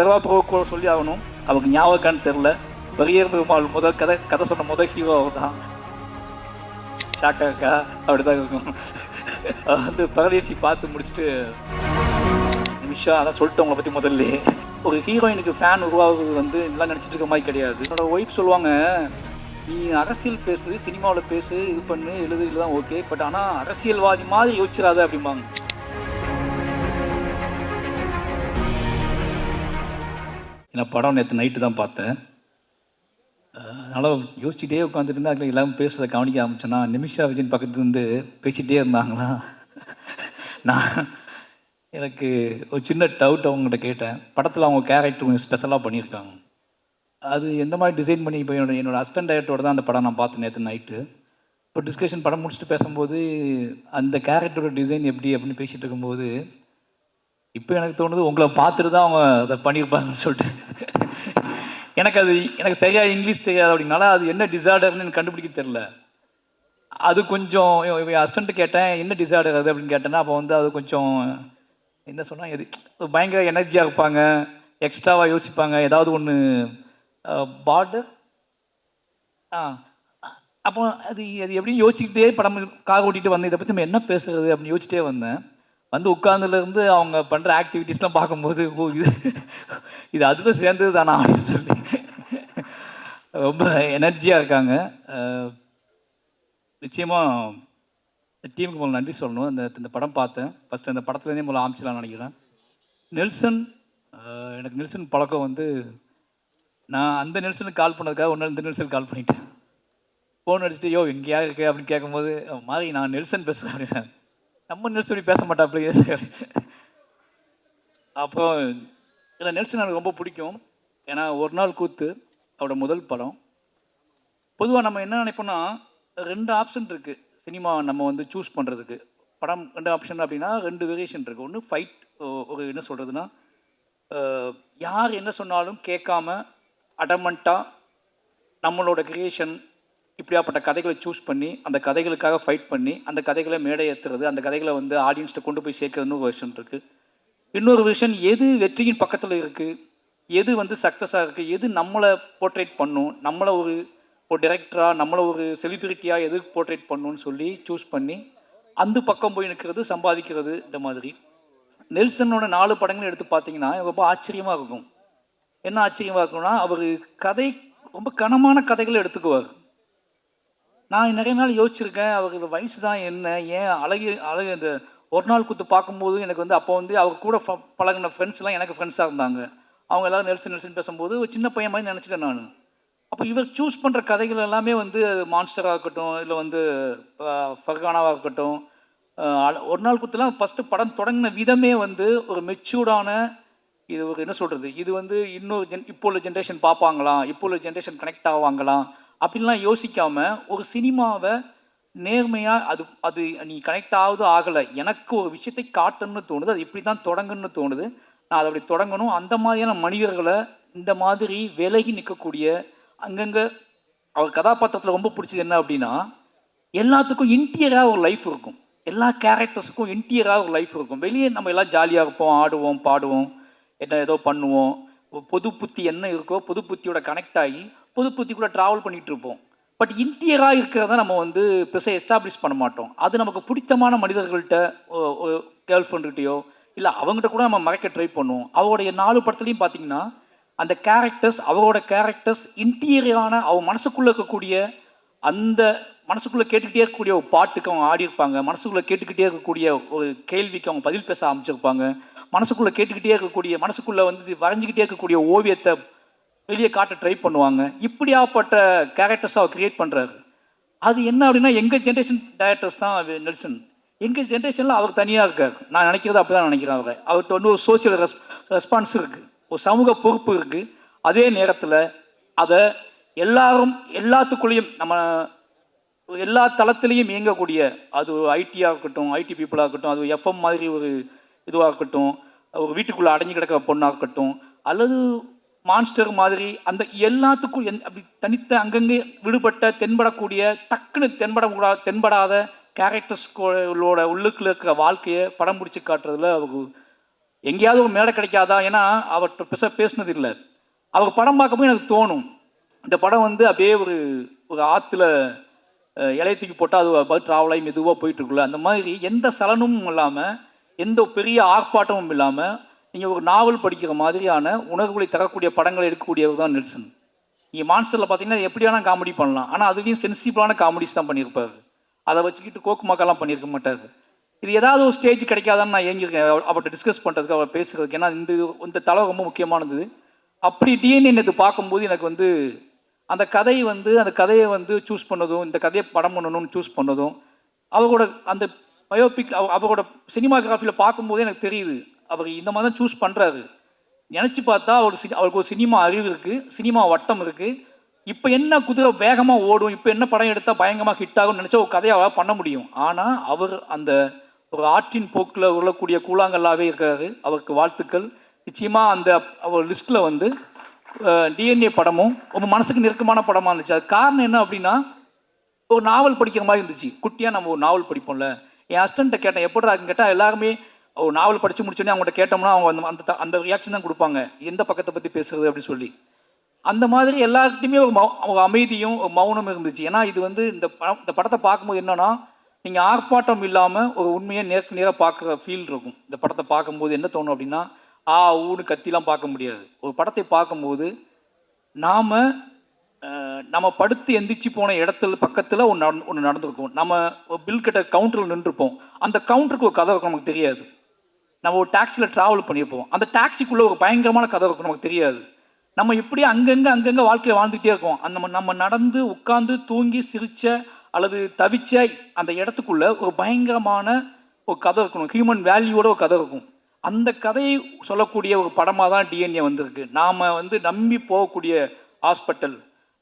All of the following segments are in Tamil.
சர்வா சொல்லி ஆகணும். அவங்க ஞாபகம்னு தெரில. பெரியர் பெருமாள் முதல் கதை சொன்ன முதல் ஹீரோ அவர் தான். ஷாக்கா அப்படிதான் இருக்கும். வந்து பரதேசி பார்த்து முடிச்சுட்டு விஷயம் அதான் சொல்லிட்டு உங்களை பற்றி முதல்ல ஒரு ஹீரோயினுக்கு ஃபேன் உருவாகுறது வந்து இதெல்லாம் நினச்சிட்டு இருக்க மாதிரி கிடையாது. என்னோட ஒய்ஃப் சொல்லுவாங்க, நீ அரசியல் பேசு, சினிமாவில் பேசு, இது பண்ணு, எழுது தான் ஓகே, பட் ஆனால் அரசியல்வாதி மாதிரி யோசிச்சிடாத அப்படிம்பாங்க. நான் படம் நேற்று நைட்டு தான் பார்த்தேன். அதனால் யோசிச்சுட்டே உட்காந்துட்டு அதில் எல்லாரும் பேசுகிறத கவனிக்க ஆரம்பிச்சேன்னா, நிமிஷா விஜயன் பக்கத்துலேருந்து பேசிகிட்டே இருந்தாங்களா. நான் எனக்கு ஒரு சின்ன டவுட் அவங்ககிட்ட கேட்டேன். படத்தில் அவங்க கேரக்டர் கொஞ்சம் ஸ்பெஷலாக பண்ணியிருக்காங்க. அது எந்த மாதிரி டிசைன் பண்ணி இப்போ என்னோடய அசிஸ்டன்ட் டைரக்டரோட தான் அந்த படம் நான் பார்த்தேன் நேற்று நைட்டு. இப்போ டிஸ்கஷன் படம் முடிச்சுட்டு பேசும்போது அந்த கேரக்டரோட டிசைன் எப்படி அப்படின்னு பேசிகிட்டு இருக்கும்போது இப்போ எனக்கு தோணுது உங்களை பார்த்துட்டு தான் அவங்க அதை பண்ணியிருப்பாங்கன்னு சொல்லிட்டு. எனக்கு சரியாக இங்கிலீஷ் தெரியாது அப்படின்னால அது என்ன டிசார்டர்னு எனக்கு கண்டுபிடிக்க தெரில. அது கொஞ்சம் அசிஸ்டண்ட்டு கேட்டேன், என்ன டிசார்டர் அது அப்படின்னு கேட்டேன்னா, அப்போ வந்து அது கொஞ்சம் என்ன சொன்னால் எது பயங்கர எனர்ஜியாக இருப்பாங்க, எக்ஸ்ட்ராவாக யோசிப்பாங்க, ஏதாவது ஒன்று பார்டர் அப்போ அது எப்படியும் யோசிச்சுக்கிட்டே படம் கார் ஓட்டிகிட்டு வந்தேன். இதை பற்றி நம்ம என்ன பேசுறது அப்படின்னு யோசிச்சிட்டே வந்தேன். வந்து உட்கார்ந்துலேருந்து அவங்க பண்ணுற ஆக்டிவிட்டீஸ்லாம் பார்க்கும்போது ஓ இது அதுதான் சேர்ந்தது தானா அப்படின்னு சொல்லி ரொம்ப எனர்ஜியாக இருக்காங்க. நிச்சயமாக டீமுக்கு முதல்ல நன்றி சொல்லணும். இந்த படம் பார்த்தேன். ஃபஸ்ட்டு அந்த படத்துலேருந்தே முதல்ல ஆரம்பிச்சலாம்னு நினைக்கிறேன். நெல்சன், எனக்கு நெல்சன் பழக்கம் வந்து நான் அந்த நெல்சனுக்கு கால் பண்ணதுக்காக ஒன்று இந்த நெல்சனுக்கு கால் பண்ணிட்டேன். ஃபோன் அடிச்சுட்டு யோ எங்கேயா இருக்கு அப்படின்னு கேட்கும்போது மாதிரி நான் நெல்சன் பேசுகிறேன் அப்படின்னா, நம்ம நெல்சன் பேச மாட்டாப்ல. அப்போ இல்லை நெல்சன் எனக்கு ரொம்ப பிடிக்கும். ஏன்னா ஒரு நாள் கூத்து அவரோட முதல் படம். பொதுவாக நம்ம என்ன நினைப்போம்னா 2 ஆப்ஷன் இருக்குது சினிமா நம்ம வந்து சூஸ் பண்ணுறதுக்கு. படம் 2 ஆப்ஷன் அப்படின்னா 2 வேரியேஷன் இருக்குது. ஒன்று ஃபைட், ஒரு என்ன சொல்கிறதுனா யார் என்ன சொன்னாலும் கேட்காம அடமெண்ட்டாக நம்மளோட கிரியேஷன் இப்படியாப்பட்ட கதைகளை சூஸ் பண்ணி அந்த கதைகளுக்காக ஃபைட் பண்ணி அந்த கதைகளை மேடை ஏற்றுறது, அந்த கதைகளை வந்து ஆடியன்ஸ்ட்டை கொண்டு போய் சேர்க்கறதுன்னு ஒரு விஷன் இருக்குது. இன்னொரு விஷன் எது வெற்றியின் பக்கத்தில் இருக்குது, எது வந்து சக்ஸஸாக இருக்குது, எது நம்மளை போர்ட்ரேட் பண்ணும், நம்மளை ஒரு டைரக்டராக, நம்மளை ஒரு செலிபிரிட்டியாக எது போர்ட்ரேட் பண்ணணும்னு சொல்லி சூஸ் பண்ணி அந்த பக்கம் போய் நிற்கிறது, சம்பாதிக்கிறது. இந்த மாதிரி நெல்சனோட 4 படங்கள் எடுத்து பார்த்தீங்கன்னா ரொம்ப ஆச்சரியமாக இருக்கும். என்ன ஆச்சரியமாக இருக்கும்னா அவர் கதை ரொம்ப கனமான கதைகளை எடுத்துக்குவார். நான் நிறைய நாள் யோசிச்சிருக்கேன், அவருக்கு வயசு தான் என்ன, ஏன் அழகு இந்த ஒரு நாள் கூத்து பார்க்கும்போது எனக்கு வந்து அப்போ வந்து அவர் கூட பழகின ஃப்ரெண்ட்ஸ்லாம் எனக்கு ஃப்ரெண்ட்ஸாக இருந்தாங்க. அவங்க எல்லோரும் நெல்சன் பேசும்போது ஒரு சின்ன பையன் மாதிரி நினச்சிட்டேன் நான். அப்போ இவர் சூஸ் பண்ணுற கதைகள் எல்லாமே வந்து மான்ஸ்டராக இருக்கட்டும், இல்லை வந்து ஃபர்கானாவாக இருக்கட்டும், ஒரு நாள் கூத்துலாம் ஃபஸ்ட்டு படம் தொடங்கின விதமே வந்து ஒரு மெச்சூர்டான, இது ஒரு என்ன சொல்கிறது, இது வந்து இன்னொரு இப்போ உள்ள ஜென்ரேஷன் பார்ப்பாங்களா, இப்போ உள்ள ஜென்ரேஷன் கனெக்ட் ஆவாங்களா அப்படின்லாம் யோசிக்காமல் ஒரு சினிமாவை நேர்மையாக அது நீ கனெக்ட் ஆகுது ஆகலை, எனக்கு ஒரு விஷயத்தை காட்டணும்னு தோணுது, அது இப்படி தான் தொடங்கணும்னு தோணுது, நான் அதை அப்படி தொடங்கணும். அந்த மாதிரியான மனிதர்களை இந்த மாதிரி விலகி நிற்கக்கூடிய அங்கங்கே அவர் கதாபாத்திரத்தில் ரொம்ப பிடிச்சது என்ன அப்படின்னா எல்லாத்துக்கும் இன்டீரியராக ஒரு லைஃப் இருக்கும். எல்லா கேரக்டர்ஸுக்கும் இன்டீரியராக ஒரு லைஃப் இருக்கும். வெளியே நம்ம எல்லாம் ஜாலியாக இருப்போம், ஆடுவோம், பாடுவோம், என்ன ஏதோ பண்ணுவோம். பொது புத்தி என்ன இருக்கோ பொது புத்தியோட கனெக்ட் ஆகி பொது புத்தி கூட ட்ராவல் பண்ணிகிட்டு இருப்போம். பட் இன்டீரியராக இருக்கிறத நம்ம வந்து பெருசாக எஸ்டாப்ளிஷ் பண்ண மாட்டோம். அது நமக்கு பிடித்தமான மனிதர்கள்ட்ட, கேர்ள் ஃப்ரெண்டுகிட்டையோ இல்லை அவங்ககிட்ட கூட நம்ம மறைக்க ட்ரை பண்ணுவோம். அவருடைய 4 படத்துலையும் பார்த்தீங்கன்னா அந்த அவரோட கேரக்டர்ஸ் இன்டீரியரான அவங்க மனசுக்குள்ளே இருக்கக்கூடிய, அந்த மனசுக்குள்ளே கேட்டுக்கிட்டே இருக்கக்கூடிய ஒரு பாட்டுக்கு அவங்க ஆடியிருப்பாங்க, மனசுக்குள்ளே கேட்டுக்கிட்டே இருக்கக்கூடிய ஒரு கேள்விக்கு அவங்க பதில் பேச ஆரம்பிச்சிருப்பாங்க, மனசுக்குள்ளே கேட்டுக்கிட்டே இருக்கக்கூடிய, மனசுக்குள்ளே வந்து வரைஞ்சிக்கிட்டே இருக்கக்கூடிய ஓவியத்தை வெளியே காட்ட ட்ரை பண்ணுவாங்க. இப்படியாப்பட்ட கேரக்டர்ஸ் அவர் கிரியேட் பண்ணுறாரு. அது என்ன அப்படின்னா எங்கள் ஜென்ரேஷன் டைரக்டர்ஸ் தான் நெல்சன். எங்கள் ஜென்ரேஷனில் அவர் தனியாக இருக்கார். நான் நினைக்கிறது அப்படி தான் நினைக்கிறேன். அவர்கிட்ட வந்து ஒரு சோசியல் ரெஸ்பான்ஸ் இருக்குது, ஒரு சமூக பொறுப்பு இருக்குது. அதே நேரத்தில் அதை எல்லாத்துக்குள்ளேயும் நம்ம எல்லா தளத்திலையும் இயங்கக்கூடிய, அது ஒரு ஐடியாக இருக்கட்டும், ஐடி பீப்புளாக இருக்கட்டும், அது எஃப்எம் மாதிரி ஒரு இதுவாக இருக்கட்டும், ஒரு வீட்டுக்குள்ளே அடைஞ்சு கிடக்கிற பொண்ணாக இருக்கட்டும், அல்லது மான்ஸ்டர் மாதிரி அந்த எல்லாத்துக்கும் அப்படி தனித்த அங்கங்கே விடுபட்ட தென்படக்கூடிய டக்குன்னு தென்படாத கேரக்டர்ஸ்களோட உள்ளுக்குள்ள இருக்கிற வாழ்க்கையை படம் பிடிச்சி காட்டுறதுல அவங்க எங்கேயாவது ஒரு மேடை கிடைக்காதா? ஏன்னா அவர்கிட்ட பேசுனது இல்லை. அவர் படம் பார்க்கும்போது எனக்கு தோணும், இந்த படம் வந்து அப்படியே ஒரு ஒரு ஆற்றுல இலைய தூக்கி போட்டால் அது பார்த்து ட்ராவல் ஆகி மெதுவாக போயிட்டுருக்குல்ல, அந்த மாதிரி எந்த சலனமும் இல்லாமல், எந்த பெரிய ஆர்ப்பாட்டமும் இல்லாமல், நீங்கள் ஒரு நாவல் படிக்கிற மாதிரியான உணர்வுகளை தரக்கூடிய படங்களை எடுக்கக்கூடியவர் தான் நெல்சன். நீங்கள் மான்ஸ்டரில் பார்த்தீங்கன்னா எப்படியான காமெடி பண்ணலாம், ஆனால் அதுலேயும் சென்சிபிளான காமெடிஸ் தான் பண்ணியிருப்பார். அதை வச்சுக்கிட்டு கோக்கு மாக்கெல்லாம் பண்ணியிருக்க மாட்டார். இது ஏதாவது ஒரு ஸ்டேஜ் கிடைக்காதான்னு நான் ஏங்கியிருக்கேன் அவர்கிட்ட டிஸ்கஸ் பண்ணுறதுக்கு, அவர் பேசுகிறதுக்கு. ஏன்னா இந்த தலை ரொம்ப முக்கியமானது. அப்படி டிஎன்ஏ இது பார்க்கும்போது எனக்கு வந்து அந்த கதையை வந்து சூஸ் பண்ணதும், இந்த கதையை படம் பண்ணணும்னு சூஸ் பண்ணதும், அவரோட அந்த பயோபிக் அவரோட சினிமாகிராஃபியில் பார்க்கும்போதே எனக்கு தெரியுது அவர் இந்த மாதிரி தான் சூஸ் பண்ணுறாரு. நினச்சி பார்த்தா அவருக்கு ஒரு சினிமா அறிவு இருக்குது, சினிமா வட்டம் இருக்குது. இப்போ என்ன குதிரை வேகமாக ஓடும், இப்போ என்ன படம் எடுத்தால் பயங்கரமாக ஹிட் ஆகும்னு நினச்சா ஒரு கதையை அவரால் பண்ண முடியும். ஆனால் அவர் அந்த ஒரு ஆற்றின் போக்கில் உருளக்கூடிய கூழாங்கல்லாவே இருக்காரு. அவருக்கு வாழ்த்துக்கள். நிச்சயமாக அந்த அவர் லிஸ்ட்டில் வந்து டிஎன்ஏ படமும் ரொம்ப மனசுக்கு நெருக்கமான படமாக இருந்துச்சு. அது காரணம் என்ன அப்படின்னா, ஒரு நாவல் படிக்கிற மாதிரி இருந்துச்சு. குட்டியாக நம்ம ஒரு நாவல் படிப்போம்ல. என் ஹஸ்பண்ட்டை கேட்டேன், எப்படிடா கேட்டால் எல்லாருமே ஒரு நாவல் படித்து முடிச்சோன்னே அவங்கள்ட்ட கேட்டோம்னா அவங்க அந்த அந்த ரியாக்ஷன் தான் கொடுப்பாங்க, எந்த பக்கத்தை பற்றி பேசுறது அப்படின்னு சொல்லி. அந்த மாதிரி எல்லாருக்கிட்டையுமே ஒரு அமைதியும் ஒரு மௌனம் இருந்துச்சு. ஏன்னா இது வந்து இந்த படத்தை பார்க்கும்போது என்னன்னா, நீங்கள் ஆர்ப்பாட்டம் இல்லாமல் ஒரு உண்மையை நேருக்கு நேராக பார்க்குற ஃபீல் இருக்கும். இந்த படத்தை பார்க்கும்போது என்ன தோணும் அப்படின்னா, ஊன்னு கத்திலாம் பார்க்க முடியாது. ஒரு படத்தை பார்க்கும்போது நம்ம படுத்து எந்திரிச்சு போன இடத்துல பக்கத்தில் ஒன்று நடந்திருக்கும். நம்ம பில் கட்ட கவுண்டரில் நின்றுருப்போம். அந்த கவுண்டருக்கு ஒரு கதை இருக்கும், நமக்கு தெரியாது. நம்ம ஒரு டாக்ஸியில் ட்ராவல் பண்ணியிருப்போம். அந்த டாக்ஸிக்குள்ளே ஒரு பயங்கரமான கதை இருக்கும், நமக்கு தெரியாது. நம்ம இப்படி அங்கங்கே வாழ்க்கையை வாழ்ந்துகிட்டே இருக்கோம். நம்ம நடந்து உட்காந்து தூங்கி சிரிச்ச அல்லது தவிச்ச அந்த இடத்துக்குள்ள ஒரு பயங்கரமான ஒரு கதை இருக்கணும், ஹியூமன் வேல்யூவோட ஒரு கதை இருக்கும். அந்த கதையை சொல்லக்கூடிய ஒரு படமாக தான் டிஎன்ஏ வந்திருக்கு. நாம் வந்து நம்பி போகக்கூடிய ஹாஸ்பிட்டல்,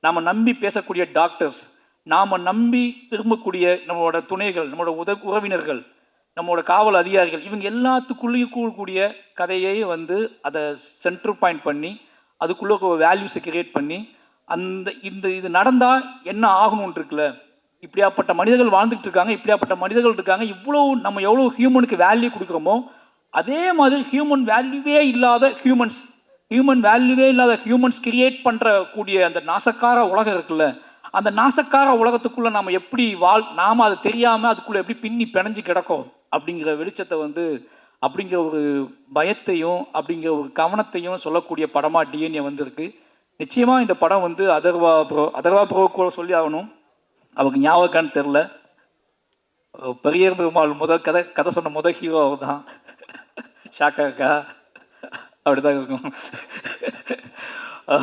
நாம் நம்பி பேசக்கூடிய டாக்டர்ஸ், நாம் நம்பி விரும்பக்கூடிய நம்மளோட துணைகள், நம்மளோட உறவினர்கள், நம்மளோட காவல் அதிகாரிகள், இவங்க எல்லாத்துக்குள்ளேயும் கூடக்கூடிய கதையை வந்து அதை சென்டர் பாயிண்ட் பண்ணி அதுக்குள்ளே ஒரு வேல்யூஸை கிரியேட் பண்ணி இது நடந்தால் என்ன ஆகணும்னு இருக்குல்ல, இப்படியாப்பட்ட மனிதர்கள் வாழ்ந்துட்டு இருக்காங்க, இப்படியாப்பட்ட மனிதர்கள் இருக்காங்க, நம்ம எவ்வளோ ஹியூமனுக்கு வேல்யூ கொடுக்குறோமோ அதே மாதிரி ஹியூமன் வேல்யூவே இல்லாத ஹியூமன்ஸ் கிரியேட் பண்ணுறக்கூடிய அந்த நாசக்கார உலகம் இருக்குல்ல, அந்த நாசக்கார உலகத்துக்குள்ளே நம்ம எப்படி நாம் அதை தெரியாமல் அதுக்குள்ளே எப்படி பின்னி பிணைஞ்சு கிடக்கும் அப்படிங்கிற வெளிச்சத்தை வந்து, அப்படிங்கிற ஒரு பயத்தையும் அப்படிங்கிற ஒரு கவனத்தையும் சொல்லக்கூடிய படமாக டிஎன்ஏ வந்திருக்கு. நிச்சயமாக இந்த படம் வந்து அதர்வா ப்ரோ கூட சொல்லி ஆகணும். அவருக்கு ஞாபகம்னு தெரில, பெரிய பெருமாள் கதை சொன்ன முதல் ஹீரோ அவர் தான். ஷாக்காக்கா அப்படிதான் இருக்கும்.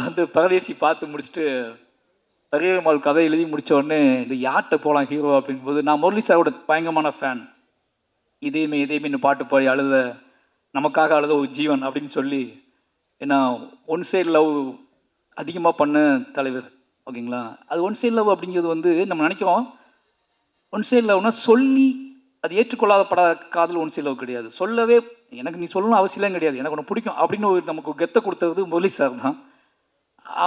வந்து பரதேசி பார்த்து முடிச்சுட்டு பெரிய பெருமாள் கதை எழுதி முடித்த உடனே இந்த யார்கிட்ட போகலாம் ஹீரோ அப்படிங்கும்போது, நான் முரளி சாரோட பயங்கரமான ஃபேன். இதேமே பாட்டு பாடி நமக்காக அழுத ஒரு ஜீவன் அப்படின்னு சொல்லி, ஏன்னா ஒன் சைடு லவ் அதிகமாக பண்ண தலைவர், ஓகேங்களா. அது ஒன் சைடு லவ் அப்படிங்கிறது வந்து நம்ம நினைக்கிறோம், ஒன் சைடு லவ்னா சொல்லி அது ஏற்றுக்கொள்ளாத காதல் ஒன் சைடு லவ் கிடையாது. சொல்லவே எனக்கு நீ சொல்லணும் அவசியம் கிடையாது, எனக்கு ஒன்று பிடிக்கும் அப்படின்னு ஒரு நமக்கு கெத்தை கொடுத்தது முரளி சார் தான்.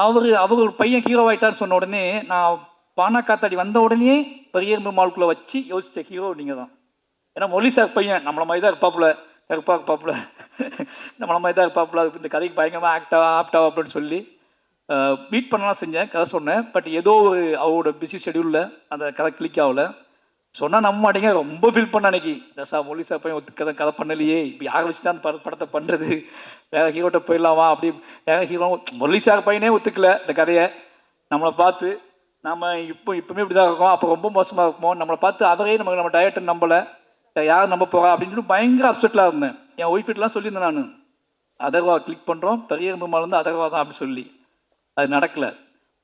அவர் ஒரு பையன் ஹீரோ ஆகிட்டான்னு சொன்ன உடனே, நான் பானா காத்தாடி வந்த உடனே பெரிய பெருமாளுக்குள்ளே வச்சு யோசித்த ஹீரோ நீங்கள் தான். ஏன்னா முரளி சார் பையன் நம்மளை மாதிரி தான் இருப்பாப்புல, நம்மளை மாதிரி தான் இருப்பாப்புல, இந்த கதைக்கு பயங்கரமாக ஆப்டாவா அப்படின்னு சொல்லி மீட் பண்ணலாம் செஞ்சேன், கதை சொன்னேன். பட் ஏதோ ஒரு அவரோட பிஸி ஷெடியூலில் அந்த கதை கிளிக் ஆகலை. சொன்னால் நம்ப மாட்டேங்க, ரொம்ப ஃபீல் பண்ண அன்னைக்கு. ரசா முரளி சார் பையன் கதை பண்ணலையே, இப்போ யாரை வச்சு தான் அந்த படத்தை பண்ணுறது, வேற ஹீரோட்ட போயிடலாமா அப்படி. வேற ஹீரோ முரளி சார் பையனே ஒத்துக்கல இந்த கதையை. நம்மளை பார்த்து நம்ம இப்போவுமே இப்படி தான் இருக்கோம், அப்போ ரொம்ப மோசமாக இருக்குமோ, நம்மளை பார்த்து அவரே நம்ம டைரக்டர் நம்பலை, யார் நம்ப போகிறா அப்படின்னு சொல்லி பயங்கர அப்செட்டில் இருந்தேன். என் ஒய்ஃப்கிட்டலாம் சொல்லியிருந்தேன் நான், அதர்வா கிளிக் பண்ணுறோம், பெரிய பெருமாள் வந்து அதர்வா தான் அப்படி சொல்லி. அது நடக்கலை.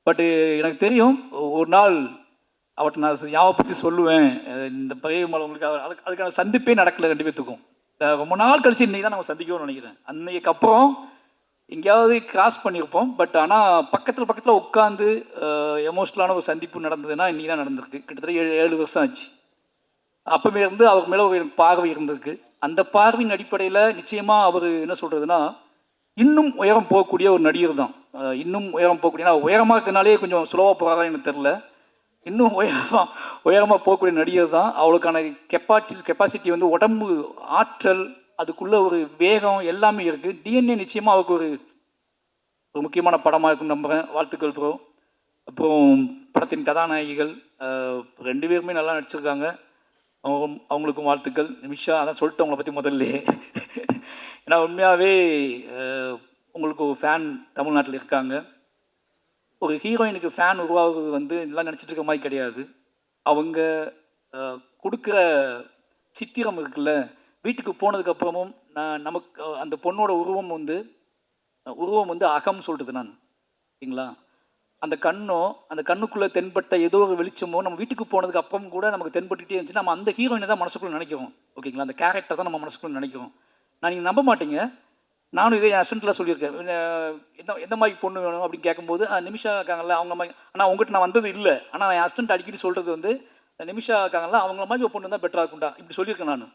பட்டு எனக்கு தெரியும், ஒரு நாள் அவர்கிட்ட நான் யாவை பற்றி சொல்லுவேன், இந்த பெரிய பெருமாள் உங்களுக்கு அதுக்கான சந்திப்பே நடக்கலை ரெண்டு பேர்த்துக்கும். ரொம்ப நாள் கழிச்சு இன்றைக்கி தான் நம்ம சந்திக்கணும்னு நினைக்கிறேன். அன்னைக்கு அப்புறம் எங்கேயாவது கிராஸ் பண்ணியிருப்போம், பட் ஆனால் பக்கத்தில் உட்காந்து எமோஷ்னலான ஒரு சந்திப்பு நடந்ததுன்னா இன்றைக்கி தான் நடந்திருக்கு. கிட்டத்தட்ட 7 வருஷம் ஆச்சு. அப்போவே இருந்து அவருக்கு மேலே ஒரு பார்வை இருந்திருக்கு. அந்த பார்வையின் அடிப்படையில் நிச்சயமாக அவர் என்ன சொல்கிறதுனா, இன்னும் உயரம் போகக்கூடிய ஒரு நடிகர் தான். இன்னும் உயரம் போகக்கூடிய, உயரமாக இருக்கிறனாலே கொஞ்சம் ஸ்லோவாக போகிறாங்க எனக்கு தெரில, இன்னும் உயரமாக போகக்கூடிய நடிகர் தான். அவளுக்கான கெப்பாசிட்டி வந்து உடம்பு ஆற்றல், அதுக்குள்ளே ஒரு வேகம் எல்லாமே இருக்குது. டிஎன்ஏ நிச்சயமாக அவருக்கு ஒரு ஒரு முக்கியமான படமாக இருக்குன்னு நம்புகிறேன். வாழ்த்துக்கள் ப்ரோ. அப்புறம் படத்தின் கதாநாயகிகள் 2 பேருமே நல்லா நடிச்சிருக்காங்க. அவங்களுக்கும் வாழ்த்துக்கள். நிமிஷா அதான் சொல்லிட்டு அவங்கள பற்றி முதல்லையே. ஏன்னா உண்மையாகவே உங்களுக்கு ஒரு ஃபேன் தமிழ்நாட்டில் இருக்காங்க. ஒரு ஹீரோயினுக்கு ஃபேன் உருவாகுறது வந்து இதெல்லாம் நினச்சிட்டு இருக்க மாதிரி கிடையாது. அவங்க கொடுக்குற சித்திரம் இருக்குல்ல, வீட்டுக்கு போனதுக்கப்புறமும் நமக்கு அந்த பொண்ணோட உருவம் வந்து அகம் சொல்கிறது நான், ஓகேங்களா? அந்த கண்ணுக்குள்ளே தென்பட்ட ஏதோ ஒரு வெளிச்சமோ நம்ம வீட்டுக்கு போனதுக்கு அப்புறம் கூட நமக்கு தென்பட்டுகிட்டே இருந்துச்சுன்னா நம்ம அந்த ஹீரோயினை தான் மனசுக்குள்ளே நினைக்கிறோம், ஓகேங்களா? அந்த கேரக்டர் தான் நம்ம மனசுக்குள்ளே நினைக்கிறோம். நீங்கள் நம்ப மாட்டீங்க, நானும் இதே என் ஹஸ்பண்ட்லாம் சொல்லியிருக்கேன். எந்த மாதிரி பொண்ணு வேணும் அப்படின்னு கேட்கும்போது நிமிஷா இருக்காங்கல்ல அவங்க மாதிரி. ஆனால் உங்கள்கிட்ட நான் வந்தது இல்லை. ஆனால் என் ஹஸ்பண்ட் அடிக்கடி சொல்கிறது வந்து நிமிஷா இருக்காங்கல்ல அவங்கள மாதிரி ஒரு பொண்ணு தான் பெட்டராக இருக்கும்டா இப்படி சொல்லியிருக்கேன் நான்.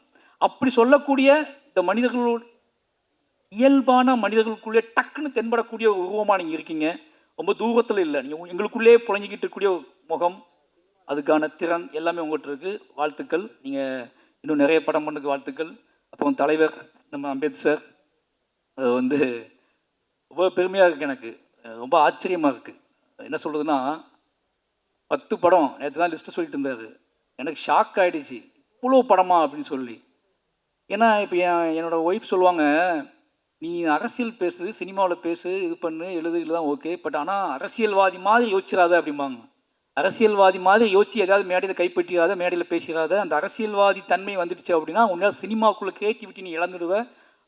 அப்படி சொல்லக்கூடிய இந்த மனிதர்களோட இயல்பான மனிதர்களுக்குள்ளே டக்குன்னு தென்படக்கூடிய ஒரு உருவமாக நீங்கள் இருக்கீங்க. ரொம்ப தூரத்தில் இல்லை, நீங்கள் எங்களுக்குள்ளே புழங்கிக்கிட்டு இருக்கக்கூடிய முகம், அதுக்கான திறன் எல்லாமே உங்கள்கிட்ட இருக்குது. வாழ்த்துக்கள். நீங்கள் இன்னும் நிறைய படம் பண்ணுறதுக்கு வாழ்த்துக்கள். அப்புறம் தலைவர் நம்ம அம்பேத்கர் வந்து ரொம்ப பெருமையாக இருக்குது. எனக்கு ரொம்ப ஆச்சரியமாக இருக்குது. என்ன சொல்கிறதுன்னா 10 படம் நேற்று தான் லிஸ்ட்டு சொல்லிட்டு இருந்தார். எனக்கு ஷாக் ஆகிடுச்சு, இவ்வளோ படமா அப்படின்னு சொல்லி. ஏன்னா இப்போ என்னோடய ஒய்ஃப் சொல்லுவாங்க, நீ அரசியல் பேசு, சினிமாவில் பேசு, இது பண்ணு, எழுதுகள் தான் ஓகே, பட் ஆனால் அரசியல்வாதி மாதிரி யோசிச்சிடாத அப்படிம்பாங்க. அரசியல்வாதி மாதிரி யோசிச்சு ஏதாவது மேடையில் கைப்பற்றிடாத, மேடையில் பேசிடாத. அந்த அரசியல்வாதி தன்மை வந்துடுச்சு அப்படின்னா உன்னால் சினிமாவுக்குள்ளே கிரியேட்டிவிட்டி நீ இழந்துடுவ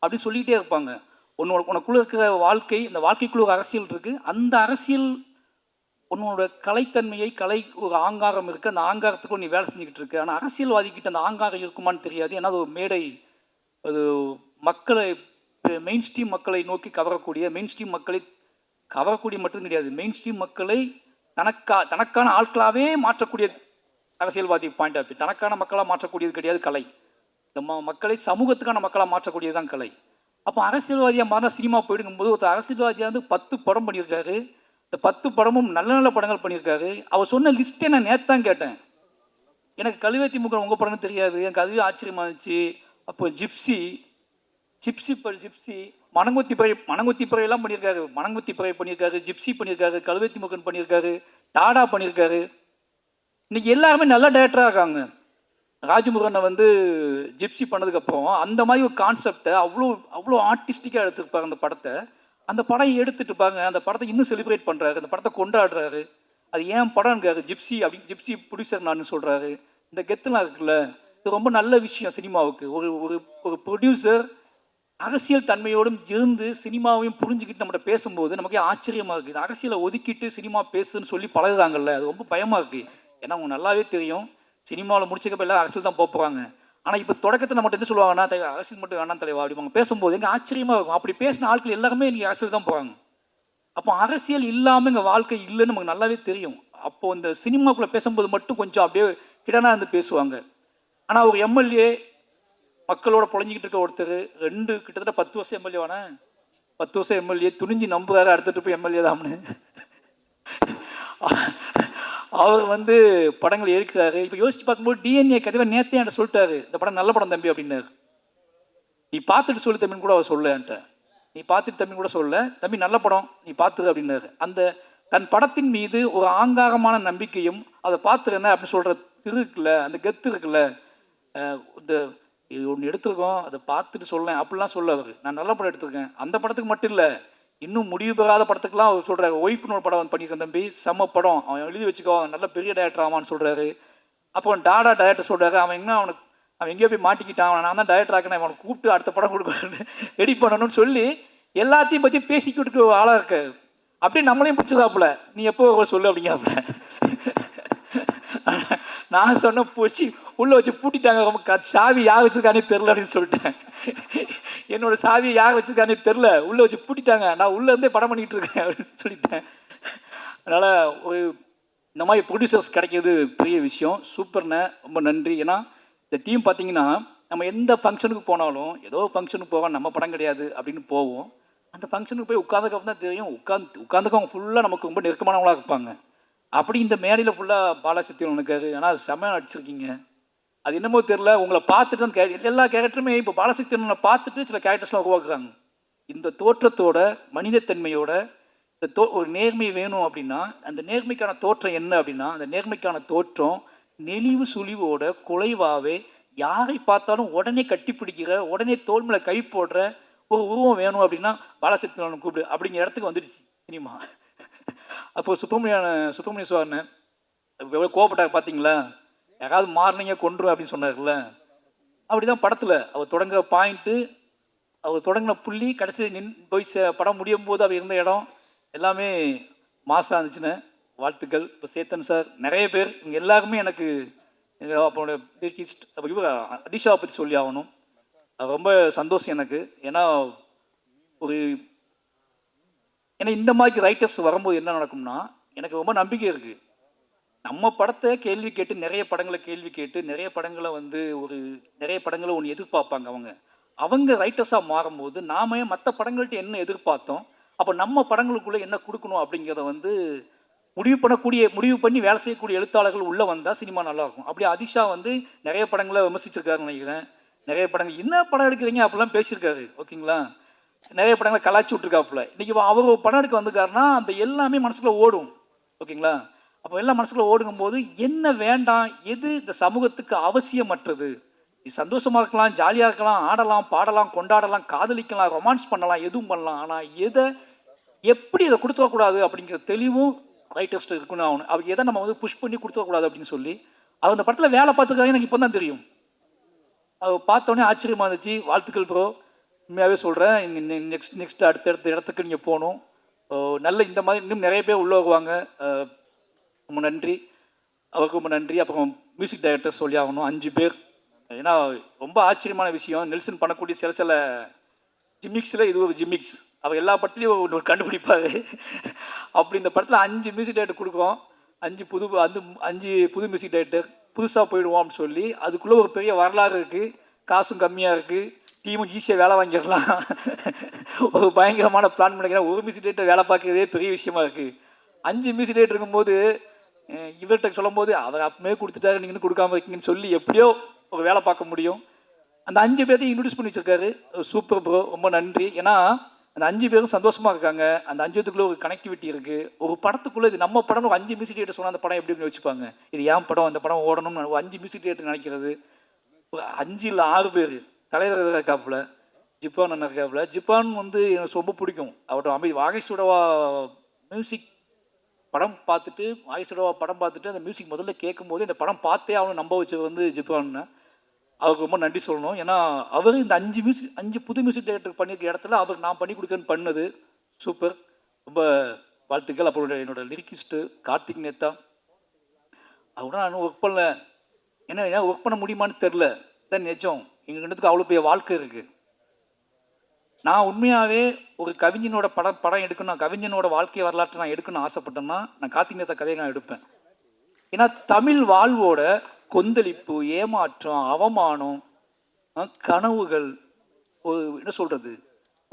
அப்படின்னு சொல்லிகிட்டே இருப்பாங்க. உனக்குள்ளே இருக்கிற வாழ்க்கை, இந்த வாழ்க்கைக்குள்ள ஒரு அரசியல் இருக்குது. அந்த அரசியல் உன்னோட கலைத்தன்மையை, கலை ஒரு ஆங்காரம் இருக்குது, அந்த ஆங்காரத்துக்கு நீ வேலை செஞ்சுக்கிட்டு இருக்கு. ஆனால் அரசியல்வாதிக்கிட்ட அந்த ஆங்காரம் இருக்குமான்னு தெரியாது. ஏன்னா அது ஒரு மேடை, அது மக்களை, மெயின் ஸ்ட்ரீம் மக்களை நோக்கி கவரக்கூடிய, மெயின் ஸ்ட்ரீம் மக்களை கவரக்கூடிய மட்டும் கிடையாது, மெயின் ஸ்ட்ரீம் மக்களை தனக்கான ஆட்களாகவே மாற்றக்கூடிய அரசியல்வாதி பாயிண்ட் ஆஃப் வியூ. தனக்கான மக்களாக மாற்றக்கூடியது கிடையாது கலை. இந்த மக்களை சமூகத்துக்கான மக்களாக மாற்றக்கூடியது தான் கலை. அப்போ அரசியல்வாதியாக மாறினா சினிமா போயிடுங்கும்போது ஒருத்தர் அரசியல்வாதியாக வந்து 10 படம் பண்ணியிருக்காரு. இந்த 10 படமும் நல்ல நல்ல படங்கள் பண்ணியிருக்காரு. அவர் சொன்ன லிஸ்ட்டே நான் நேற்று தான் கேட்டேன். எனக்கு கழுவேத்தி முகம் உங்கள் படம்னு தெரியாது. எனக்கு அதுவே ஆச்சரியமாக இருந்துச்சு. அப்போ ஜிப்சி, மணங்கொத்தி பறையெல்லாம் பண்ணியிருக்காரு. மணங்கொத்தி பறை பண்ணியிருக்காரு, ஜிப்சி பண்ணியிருக்காரு, கழுவேத்தி முகன் பண்ணியிருக்காரு, டாடா பண்ணியிருக்காரு. இன்னைக்கு எல்லாருமே நல்ல டேரக்டராக இருக்காங்க. ராஜமுருகனை வந்து ஜிப்சி பண்ணதுக்கப்புறம் அந்த மாதிரி ஒரு கான்செப்டை அவ்வளோ ஆர்டிஸ்டிக்காக எடுத்துருப்பாங்க அந்த படத்தை. அந்த படம் எடுத்துட்டு பாருங்க, அந்த படத்தை இன்னும் செலிப்ரேட் பண்ணுறாரு, அந்த படத்தை கொண்டாடுறாரு. அது ஏன் படம்ங்காரு, ஜிப்சி அப்படின்னு, ஜிப்சி ப்ரொடியூசர் நான் சொல்கிறாரு. இந்த கெத்துலாம் இருக்குல்ல, இது ரொம்ப நல்ல விஷயம் சினிமாவுக்கு. ஒரு ஒரு ப்ரொடியூசர் அரசியல் தன்மையோடும் இருந்து சினிமாவையும் புரிஞ்சுக்கிட்டு நம்மகிட்ட பேசும்போது நமக்கே ஆச்சரியமாக இருக்குது. அரசியலை ஒதுக்கிட்டு சினிமா பேசுன்னு சொல்லி பழகுறாங்கல்ல, அது ரொம்ப பயமாக இருக்குது. ஏன்னா அவங்க நல்லாவே தெரியும் சினிமாவில் முடிச்சக்கப்போ எல்லாம் அரசியல் தான் போகிறாங்க. ஆனால் இப்போ தொடக்கத்தை நம்மகிட்ட என்ன சொல்லுவாங்கன்னா, அரசியல் மட்டும் வேணாம் தலைவா அப்படிம்பாங்க. பேசும்போது எங்கள் ஆச்சரியமாக இருக்கும். அப்படி பேசின ஆட்கள் எல்லாருமே இன்றைக்கி அரசியல் தான் போகிறாங்க. அப்போ அரசியல் இல்லாமல் எங்கள் வாழ்க்கை இல்லைன்னு நமக்கு நல்லாவே தெரியும். அப்போது இந்த சினிமாக்குள்ளே பேசும்போது மட்டும் கொஞ்சம் அப்படியே கிடனா இருந்து பேசுவாங்க. ஆனால் ஒரு எம்எல்ஏ மக்களோட புழஞ்சிக்கிட்டு இருக்க ஒருத்தர் கிட்டத்தட்ட 10 வருஷம் எம்எல்ஏவான 10 வருஷம் எம்எல்ஏ துணிஞ்சு நம்புறாரு அடுத்துட்டு போய் எம்எல்ஏ தான்னு. அவர் வந்து படங்கள் எடுக்கிறாரு. இப்போ யோசிச்சு பார்க்கும்போது டிஎன்ஏ கதைவை நேற்றே என்கிட்ட சொல்லிட்டாரு, இந்த படம் நல்ல படம் தம்பி அப்படின்னாரு. நீ பார்த்துட்டு சொல்லு தம்பின்னு கூட அவர் சொல்ல என்கிட்ட. நீ பார்த்துட்டு தம்பி கூட சொல்ல, தம்பி நல்ல படம் நீ பார்த்துரு அப்படின்னாரு. அந்த தன் படத்தின் மீது ஒரு ஆங்காரமான நம்பிக்கையும் அதை பார்த்துருந்தேன் அப்படின்னு சொல்கிற இருக்குல்ல, அந்த கெத்து இருக்குல்ல, இந்த ஒன்று எடுத்துருக்கோம் அதை பார்த்துட்டு சொல்லேன் அப்படிலாம் சொல்ல அவர். நான் நல்ல படம் எடுத்திருக்கேன். அந்த படத்துக்கு மட்டும் இல்லை, இன்னும் முடிவு பெறாத படத்துக்குலாம் அவர் சொல்கிறாரு. ஒய்ஃப்னு ஒரு படம் வந்து பண்ணியிருக்கேன் தம்பி, செம்ம படம், அவன் எழுதி வச்சுக்கோ, நல்ல பெரிய டேரக்டர் ஆவான்னு சொல்கிறாரு. அப்போ டாடா டேரக்டர் சொல்கிறாரு, அவன் எங்கேயோ போய் மாட்டிக்கிட்டான், நான் தான் டேரக்டர் ஆக்கினேன், அவனை கூப்பிட்டு அடுத்த படம் கொடுக்கணும்னு ரெடி பண்ணணும்னு சொல்லி எல்லாத்தையும் பற்றி பேசிக்கிட்டு ஆளாக இருக்க. அப்படியே நம்மளையும் பிடிச்சதாப்புல, நீ எப்போ சொல்லு அப்படிங்காப்புல. நான் சொன்ன போச்சு உள்ளே வச்சு பூட்டிட்டாங்க, சாவி யார் வச்சுருக்கானே தெரில அப்படின்னு சொல்லிட்டேன். என்னோட சாவியை யார் வச்சுருக்கானே தெரில, உள்ளே வச்சு பூட்டிட்டாங்க, நான் உள்ளேருந்தே படம் பண்ணிக்கிட்டு இருக்கேன் அப்படின்னு சொல்லிட்டேன். அதனால் ஒரு இந்த மாதிரி ப்ரொடியூசர்ஸ் கிடைக்கிறது பெரிய விஷயம். சூப்பர்ண்ணே, ரொம்ப நன்றி. ஏன்னா இந்த டீம் பார்த்தீங்கன்னா நம்ம எந்த ஃபங்க்ஷனுக்கு போனாலும், ஏதோ ஃபங்க்ஷனுக்கு போவோம், நம்ம படம் கிடையாது அப்படின்னு போவோம். அந்த ஃபங்க்ஷனுக்கு போய் உட்காந்துக்கப்புறம் தான் தெரியும், உட்காந்துக்கவங்க ஃபுல்லாக நமக்கு ரொம்ப நெருக்கமானவங்களாக இருப்பாங்க. அப்படி இந்த மேடையில் ஃபுல்லாக பாலாசக்திவன் இருக்காரு. ஆனால் செம்மையாக நடிச்சிருக்கீங்க, அது என்னமோ தெரியல, உங்களை பார்த்துட்டு தான் எல்லா கேரக்டருமே இப்போ பாலசக்தியனை பார்த்துட்டு சில கேரக்டர்ஸ்லாம் உருவாக்குறாங்க. இந்த தோற்றத்தோட மனிதத்தன்மையோட ஒரு நேர்மை வேணும் அப்படின்னா அந்த நேர்மைக்கான தோற்றம் என்ன அப்படின்னா அந்த நேர்மைக்கான தோற்றம் நெளிவு சுழிவோட குலைவாவே யாரை பார்த்தாலும் உடனே கட்டிப்பிடிக்கிற உடனே தோல் மேலே கை போடுற ஒரு உருவம் வேணும் அப்படின்னா பாலசக்தியனை கூப்பிடு அப்படிங்கிற இடத்துக்கு வந்துடுச்சு சினிமா. அப்போ சுப்பிரமணிய சுவாமி எவ்வளோ கோவப்பட்டாங்க பார்த்தீங்களா, யாராவது மாறினீங்க கொன்று அப்படின்னு சொன்னார்ல. அப்படிதான் படத்தில் அவர் தொடங்குற பாயிண்ட்டு, அவர் தொடங்கின புள்ளி, கடைசி போய் படம் முடியும் போது அவர் இருந்த இடம் எல்லாமே மாசாக இருந்துச்சுன்னு வாழ்த்துக்கள். இப்போ சேத்தன் சார், நிறைய பேர், இவங்க எல்லாருமே எனக்கு அப்போட இவர் அதிஷாவை பற்றி சொல்லி ஆகணும். அது ரொம்ப சந்தோஷம் எனக்கு. ஏன்னா இந்த மாதிரி ரைட்டர்ஸ் வரும்போது என்ன நடக்கும்னா எனக்கு ரொம்ப நம்பிக்கை இருக்குது. நம்ம படத்தை கேள்வி கேட்டு நிறைய படங்களை நிறைய படங்களை நிறைய படங்களை ஒன்று எதிர்பார்ப்பாங்க. அவங்க ரைட்டர்ஸாக மாறும்போது நாம மற்ற படங்கள்ட்ட என்ன எதிர்பார்த்தோம், அப்போ நம்ம படங்களுக்குள்ளே என்ன கொடுக்கணும் அப்படிங்கிறத முடிவு பண்ணி வேலை செய்யக்கூடிய எழுத்தாளர்கள் உள்ளே வந்தால் சினிமா நல்லாயிருக்கும். அப்படி அதிஷா நிறைய படங்களை விமர்சிச்சிருக்காருன்னு நினைக்கிறேன். நிறைய படங்கள் என்ன படம் எடுக்கிறீங்க அப்படிலாம் பேசியிருக்காரு. ஓகேங்களா, நிறைய படங்களை கலாச்சி விட்டுருக்காப்புல. இன்றைக்கி அவர் படம் எடுக்க வந்துக்காருன்னா அந்த எல்லாமே மனசுக்குள்ள ஓடும். ஓகேங்களா, அப்போ எல்லாம் மனசுக்குள்ள ஓடுங்கும்போது என்ன வேண்டாம், எது இந்த சமூகத்துக்கு அவசியமற்றது, சந்தோஷமாக இருக்கலாம், ஜாலியாக இருக்கலாம், ஆடலாம், பாடலாம், கொண்டாடலாம், காதலிக்கலாம், ரொமான்ஸ் பண்ணலாம், எதுவும் பண்ணலாம். ஆனால் எப்படி இதை கொடுத்துடக்கூடாது அப்படிங்கிற தெளிவும் ரைட்டர்ஸ்ட்டு இருக்குன்னு ஆகணும். அவர் எதை நம்ம புஷ் பண்ணி கொடுத்துடக்கூடாது அப்படின்னு சொல்லி அவர் அந்த படத்தில் வேலை பார்த்துருக்காங்க. எனக்கு இப்போ தான் தெரியும். அவர் பார்த்தோன்னே ஆச்சரியமாக இருந்துச்சு. வாழ்த்துக்கள் ப்ரோ, உண்மையாகவே சொல்கிறேன். நெக்ஸ்ட் அடுத்த இடத்துக்கு நீங்கள் போகணும். நல்ல இந்த மாதிரி இன்னும் நிறைய பேர் உள்ளே வருவாங்க. ரொம்ப நன்றி, அவருக்கு ரொம்ப நன்றி. அப்புறம் மியூசிக் டைரக்டர் சொல்லி ஆகணும், 5 பேர். ஏன்னா ரொம்ப ஆச்சரியமான விஷயம், நெல்சன் பண்ணக்கூடிய சில ஜிமிக்ஸில் இது ஒரு ஜிமிக்ஸ். அவர் எல்லா படத்துலையும் ஒரு கண்டுபிடிப்பார். அப்படி இந்த படத்தில் 5 மியூசிக் டைரக்டர் கொடுக்குறோம். 5 புது மியூசிக் டைரக்டர் புதுசாக போயிடுவோம் அப்படின்னு சொல்லி அதுக்குள்ளே ஒரு பெரிய வரலாறு இருக்குது. காசும் கம்மியாக இருக்குது, டீமும் ஈஸியாக வேலை வாங்கிடலாம். ஒரு பயங்கரமான பிளான் பண்ணிக்கிறேன். ஒரு மியூசிக் டைரக்டர் வேலை பார்க்குறதே பெரிய விஷயமா இருக்குது. 5 மியூசிக் டைரக்டர் இருக்கும்போது இவர்கிட்ட சொல்லும் போது அவர் அப்பவே கொடுத்துட்டாரு, நீங்கள் கொடுக்காம இருக்கீங்கன்னு சொல்லி எப்படியோ ஒரு வேலை பார்க்க முடியும். அந்த 5 பேர்த்தையும் இன்ட்ரடியூஸ் பண்ணி வச்சிருக்காரு. சூப்பர் ப்ரோ, ரொம்ப நன்றி. ஏன்னா அந்த 5 பேரும் சந்தோஷமாக இருக்காங்க. அந்த 5 பேத்துக்குள்ளே ஒரு கனெக்டிவிட்டி இருக்குது. ஒரு படத்துக்குள்ளே இது நம்ம படம், ஒரு 5 மியூசிக் டேரக்டர் சொன்னால் அந்த படம் எப்படி வச்சுப்பாங்க, இது ஏன் படம், அந்த படம் ஓடணும்னு 5 மியூசிக் டேரக்டர் நினைக்கிறது. ஒரு 5 இல்லை 6 பேர், தலைவர் இருக்காப்புல, ஜிப்பான் அண்ணன் இருக்காப்புல. ஜிப்பான் எனக்கு ரொம்ப பிடிக்கும். அவரோட வாகைசுடவா மியூசிக் படம் பார்த்துட்டு அந்த மியூசிக் முதல்ல கேட்கும்போது இந்த படம் பார்த்தே அவனை நம்ப வச்சது ஜிப்பான்னு. அவருக்கு ரொம்ப நன்றி சொல்லணும். ஏன்னா அவர் இந்த 5 புது மியூசிக் டைரக்டர் பண்ணியிருக்க இடத்துல அவருக்கு நான் பண்ணி கொடுக்கன்னு பண்ணது சூப்பர், ரொம்ப வாழ்த்துக்கள். அப்புறம் என்னோட லிரிக்கிஸ்ட்டு கார்த்திக் நேத்தா, அவரோட நான் ஒர்க் பண்ணல. ஏன்னா ஒர்க் பண்ண முடியுமான்னு தெரில, தான் நிஜம். எங்கள் ரெண்டுத்துக்கு அவ்வளோ பெரிய வாழ்க்கை இருக்குது. நான் உண்மையாகவே ஒரு கவிஞனோட படம் எடுக்கணும், கவிஞனோட வாழ்க்கை வரலாற்றை நான் எடுக்கணும்னு ஆசைப்பட்டேன்னா நான் கார்த்திக் நேத்தா கதையை நான் எடுப்பேன். ஏன்னா தமிழ் வாழ்வோட கொந்தளிப்பு, ஏமாற்றம், அவமானம், கனவுகள், என்ன சொல்கிறது,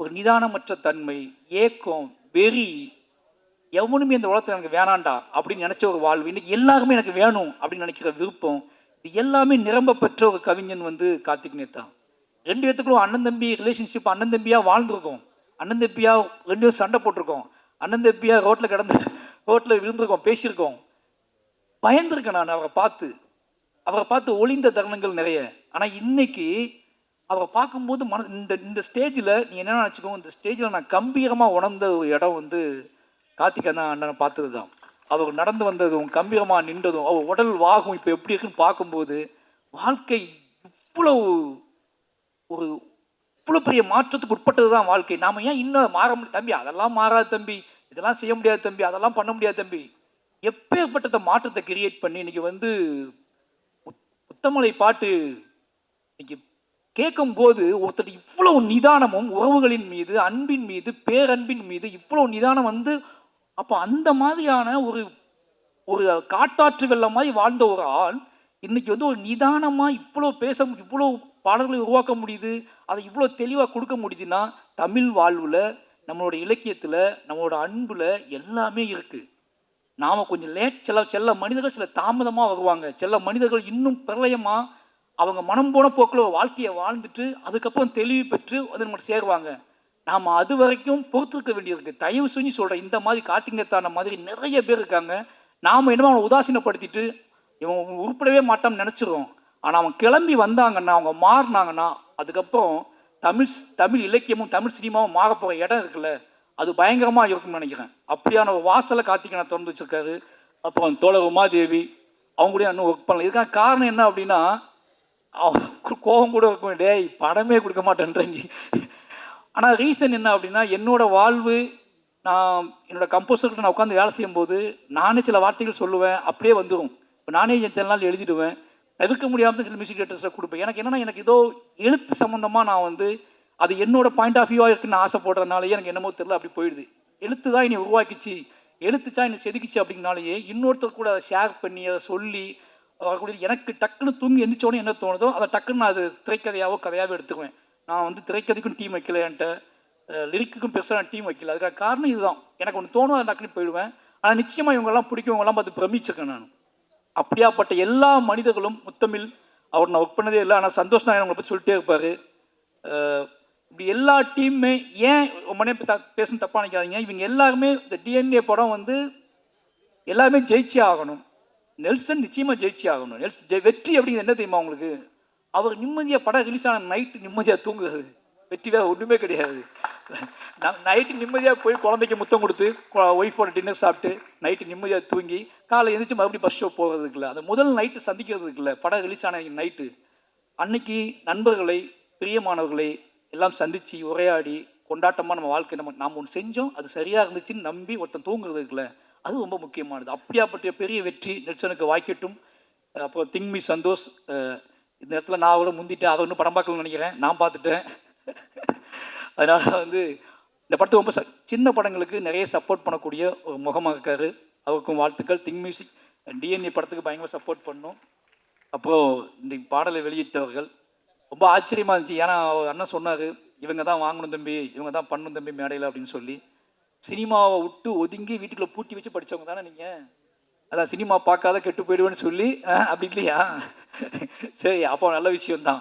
ஒரு நிதானமற்ற தன்மை, ஏக்கம், வெறி, எவனுமே இந்த உலகத்தில் எனக்கு வேணாண்டா அப்படின்னு நினச்ச ஒரு வாழ்வு, இன்றைக்கி எல்லாருமே எனக்கு வேணும் அப்படின்னு நினைக்கிற விருப்பம், இது எல்லாமே நிரம்ப பெற்ற ஒரு கவிஞன் கார்த்திக் நேத்தா. 2 பேத்துக்குள்ள அண்ணன் தம்பி ரிலேஷன்ஷிப், அண்ணன் தம்பியாக வாழ்ந்துருக்கோம், அண்ணன் தம்பியாக 2 பேரும் சண்டை போட்டிருக்கோம், அண்ணன் தம்பியாக ரோட்டில் விழுந்திருக்கோம், பேசியிருக்கோம், பயந்துருக்கேன் நான் அவரை பார்த்து ஒளிந்த தருணங்கள் நிறைய. ஆனால் இன்னைக்கு அவரை பார்க்கும்போது இந்த ஸ்டேஜில் நீ என்ன நினச்சிக்கோ, இந்த ஸ்டேஜில் நான் கம்பீரமாக உணர்ந்த ஒரு இடம் கார்த்திக் அண்ணனை பார்த்தது தான். அவர் நடந்து வந்ததும், கம்பீரமாக நின்றதும், அவர் உடல் வாகும் இப்போ எப்படி இருக்குன்னு பார்க்கும்போது வாழ்க்கை இவ்வளோ பெரிய மாற்றத்துக்கு உட்பட்டது தான் வாழ்க்கை. நாம் ஏன் இன்னும் மாற முடியும் தம்பி, அதெல்லாம் மாறாது தம்பி, இதெல்லாம் செய்ய முடியாது தம்பி, அதெல்லாம் பண்ண முடியாது தம்பி, எப்பேற்பட்ட மாற்றத்தை கிரியேட் பண்ணி இன்னைக்கு முத்தமலை பாட்டு இன்னைக்கு கேட்கும்போது ஒருத்தர் இவ்வளவு நிதானமும் உறவுகளின் மீது, அன்பின் மீது, பேரன்பின் மீது இவ்வளவு நிதானம் அப்போ அந்த மாதிரியான ஒரு காட்டாற்று வெள்ளம் மாதிரி வாழ்ந்த ஒரு ஆள் இன்னைக்கு ஒரு நிதானமாக இவ்வளோ இவ்வளோ பாடல்களை உருவாக்க முடியுது, அதை இவ்வளோ தெளிவாக கொடுக்க முடியுதுன்னா தமிழ் வாழ்வில், நம்மளோட இலக்கியத்தில், நம்மளோட அன்பில் எல்லாமே இருக்குது. நாம் கொஞ்சம் லேட், சில மனிதர்கள் சில தாமதமாக வருவாங்க, சில மனிதர்கள் இன்னும் பிரளயமாக அவங்க மனம் போன போக்கில் ஒரு வாழ்க்கையை வாழ்ந்துட்டு அதுக்கப்புறம் தெளிவு பெற்று வந்து நம்ம சேருவாங்க. நாம் அது வரைக்கும் பொறுத்திருக்க வேண்டியிருக்கு. தயவு செஞ்சு சொல்கிறேன், இந்த மாதிரி கார்த்திகேயத்தான மாதிரி நிறைய பேர் இருக்காங்க. நாம் என்னமோ அவனை உதாசீனப்படுத்திட்டு இவன் உருப்படவே மாட்டான்னு நினச்சிருவோம். ஆனால் அவன் கிளம்பி வந்தாங்கன்னா, அவங்க மாறினாங்கன்னா, அதுக்கப்புறம் தமிழ் இலக்கியமும் தமிழ் சினிமாவும் மாற போகிற இடம் இருக்குல்ல, அது பயங்கரமாக இருக்கும்னு நினைக்கிறேன். அப்படியான ஒரு வாசலை கார்த்திகேயன் திறந்து வச்சிருக்காரு. அப்புறம் தோழர் உமாதேவி அவங்க கூட இன்னும் ஒர்க் பண்ணலாம். இதுக்கான காரணம் என்ன அப்படின்னா, கோபம் கூட இருக்கும், டேய் படமே கொடுக்க மாட்டேன்றீங்க. ஆனால் ரீசன் என்ன அப்படின்னா, என்னோட வாழ்வு, நான் என்னோட கம்போசர்கிட்ட நான் உட்காந்து வேலை செய்யும்போது நானே சில வார்த்தைகள் சொல்லுவேன், அப்படியே வந்துடும். இப்போ நானே சில நாள் எழுதிடுவேன், தவிர்க்க முடியாமல் சில மியூசிக் டேரக்டர்ஸில் கொடுப்பேன். எனக்கு என்னென்னா, எனக்கு ஏதோ எழுத்து சம்மந்தமாக நான் வந்து அது என்னோட பாயிண்ட் ஆஃப் வியூவாக இருக்குன்னு ஆசைப்படுறதுனாலேயே எனக்கு என்னமோ தெரியல, அப்படி போயிடுது. எழுத்து தான் என்னை உருவாக்கிச்சு, எழுத்துச்சா என்னை செதுக்கிச்சு அப்படின்னாலேயே இன்னொருத்தர் கூட அதை ஷேர் பண்ணி அதை சொல்லி வரக்கூடிய எனக்கு டக்குன்னு தூங்கி எந்திரிச்சோடனே என்ன தோணுதோ அதை டக்குன்னு நான் அது திரைக்கதையாவோ கதையாகவோ எடுத்துக்குவேன். நான் வந்து திரைக்கதைக்கும் டீம் வைக்கல, என்கிட்ட லிரிக்குக்கும் பெருசாக நான் டீம் வைக்கல. அதுக்காக காரணம் இதுதான். எனக்கு ஒன்று தோணும், அதை டக்குன்னு போயிடுவேன். ஆனால் நிச்சயமாக இவங்கெல்லாம் பிடிக்கும், இவங்கெல்லாம் பார்த்து பிரமிச்சிருக்கேன் நான். அப்படியாப்பட்ட எல்லா மனிதர்களும் முத்தமிழ் அவர் நான் ஒர்க் பண்ணதே இல்லை, ஆனால் சந்தோஷ் நான் அவங்களை பற்றி சொல்லிட்டே இருப்பார். இப்படி எல்லா டீமுமே ஏன் ரொம்ப நேரம் பேசணும் தப்பாக நினைக்காதீங்க. இவங்க எல்லாருமே இந்த டிஎன்ஏ படம் வந்து எல்லாருமே ஜெயிச்சே ஆகணும். நெல்சன் நிச்சயமாக ஜெயிச்சே ஆகணும். வெற்றி அப்படிங்கிறது என்ன தெரியுமா உங்களுக்கு? அவர் நிம்மதியாக படம் ரிலீஸ் ஆன நைட்டு நிம்மதியாக தூங்குறது. வெற்றி வேறு ஒன்றுமே கிடையாது. நைட்டு நிம்மதியாக போய் குழந்தைக்கு முத்தம் கொடுத்து ஒய்ஃபோட டின்னர் சாப்பிட்டு நைட்டு நிம்மதியாக தூங்கி காலை எழுந்திரிச்சு மறுபடியும் பஸ் ஷோ போகிறதுக்குள்ள அந்த முதல் நைட்டு சந்திக்கிறதுக்குள்ள படம் ரிலீஸ் ஆன நைட்டு அன்னைக்கு நண்பர்களை பிரியமானவர்களை எல்லாம் சந்தித்து உரையாடி கொண்டாட்டமாக நம்ம வாழ்க்கை நாம் ஒன்று செஞ்சோம், அது சரியாக இருந்துச்சுன்னு நம்பி ஒருத்தன் தூங்குறதுக்குள்ள அது ரொம்ப முக்கியமானது. அப்படியாப்பட்ட பெரிய வெற்றி நெல்சனுக்கு வாய்க்கட்டும். அப்புறம் திங்மி சந்தோஷ், இந்த இடத்துல நான் அவரை முந்திட்டேன், அவர் இன்னும் படம் பார்க்கணும்னு நினைக்கிறேன், நான் பார்த்துட்டேன். அதனால் வந்து இந்த படத்தை ரொம்ப சின்ன படங்களுக்கு நிறைய சப்போர்ட் பண்ணக்கூடிய ஒரு முகமாக இருக்கார். அவருக்கும் வாழ்த்துக்கள். திங் மியூசிக் டிஎன்ஏ படத்துக்கு பயங்கர சப்போர்ட் பண்ணோம். அப்புறம் இந்த பாடலை வெளியிட்டவர்கள் ரொம்ப ஆச்சரியமாக இருந்துச்சு. ஏன்னா அவர் அண்ணன் சொன்னார், இவங்க தான் வாங்கணும் தம்பி, இவங்க தான் பண்ணணும் தம்பி மேடையில் அப்படின்னு சொல்லி. சினிமாவை விட்டு ஒதுங்கி வீட்டுக்குள்ளே பூட்டி வச்சு படித்தவங்க தானே நீங்கள்? அதான் சினிமா பார்க்காத கெட்டு போயிடுவேன்னு சொல்லி அப்படி இல்லையா? சரி, அப்போ நல்ல விஷயம்தான்.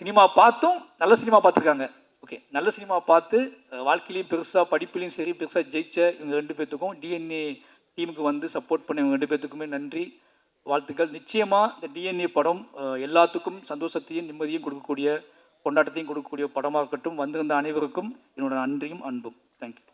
சினிமா பார்த்தும் நல்ல சினிமா பார்த்துருக்காங்க. ஓகே, நல்ல சினிமா பார்த்து வாழ்க்கையிலையும் பெருசாக படிப்புலையும் சரி பெருசாக ஜெயிச்ச இவங்க 2 பேர்த்துக்கும் டிஎன்ஏ டீமுக்கு வந்து சப்போர்ட் பண்ண இவங்க 2 பேர்த்துக்குமே நன்றி, வாழ்த்துக்கள். நிச்சயமாக இந்த டிஎன்ஏ படம் எல்லாத்துக்கும் சந்தோஷத்தையும் நிம்மதியும் கொடுக்கக்கூடிய கொண்டாட்டத்தையும் கொடுக்கக்கூடிய படமாக இருக்கட்டும். வந்திருந்த அனைவருக்கும் என்னோட நன்றியும் அன்பும். தேங்க்யூ.